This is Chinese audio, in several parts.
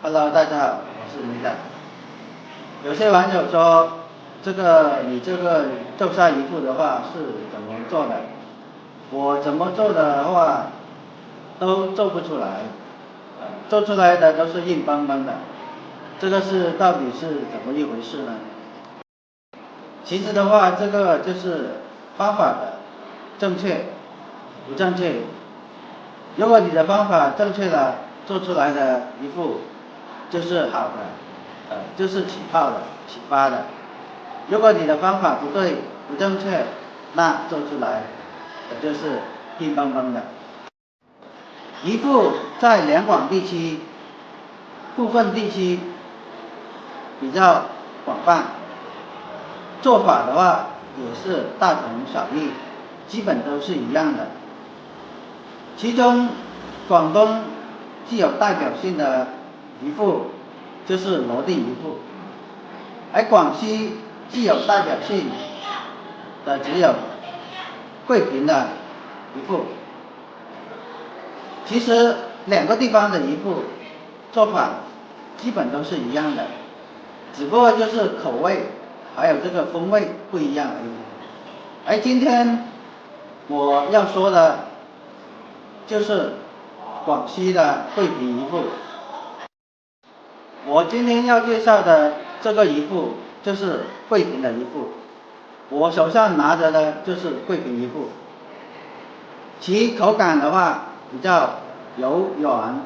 Hello，大家好，我是李展。有些网友说，你这个皱纱一副的话是怎么做的？我怎么做的话，都做不出来，做出来的都是硬邦邦的。这个到底是怎么一回事呢？其实的话，这个就是方法的正确不正确。如果你的方法正确了，做出来的一副就是好的，就是起泡的、起发的。如果你的方法不对、不正确，那做出来就是硬邦邦的。一副在两广地区部分地区比较广泛，做法的话也是大同小异，基本都是一样的。其中，广东具有代表性的一副就是罗定一副，而广西具有代表性的只有桂平的一副。其实两个地方的一副做法基本都是一样的，只不过就是口味还有这个风味不一样而已。而今天我要说的就是广西的桂平一副。我今天要介绍的这个一副就是桂平的一副，我手上拿着的就是桂平一副。其口感的话比较柔软，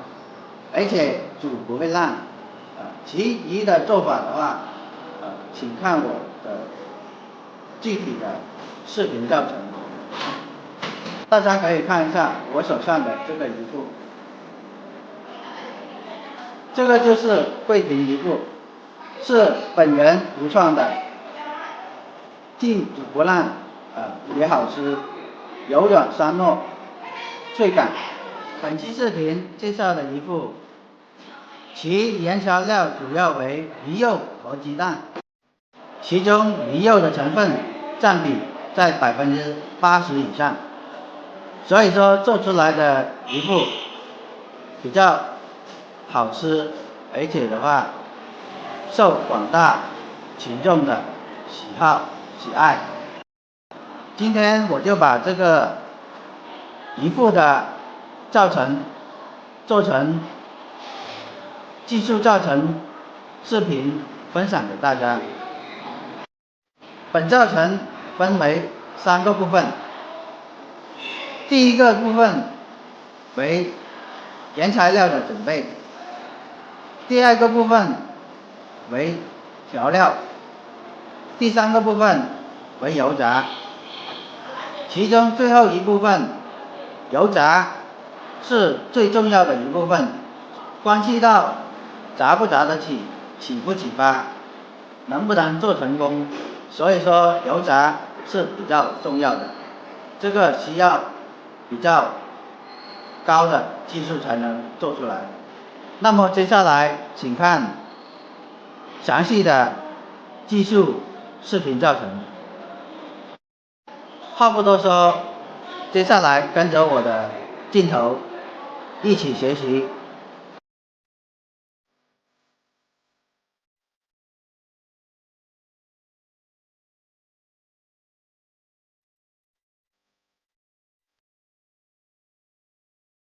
而且煮不会烂。其余的做法的话，请看我的具体的视频教程。大家可以看一下我手上的这个一副，这个就是桂平一副，是本人独创的，既煮不烂，也好吃，柔软酸糯，脆感。本期视频介绍的一副，其原材料主要为鱼肉和鸡蛋，其中鱼肉的成分占比在80%以上，所以说做出来的一副比较好吃，而且的话受广大群众的喜好喜爱。今天我就把这个一副的教程做成技术教程视频分享给大家。本教程分为3个部分，第一个部分为原材料的准备，第二个部分为调料，第3个部分为油炸。其中最后一部分油炸是最重要的一部分，关系到炸不炸得起，起不起发，能不能做成功，所以说油炸是比较重要的，这个需要比较高的技术才能做出来。那么接下来请看详细的技术视频教程。话不多说，接下来跟着我的镜头一起学习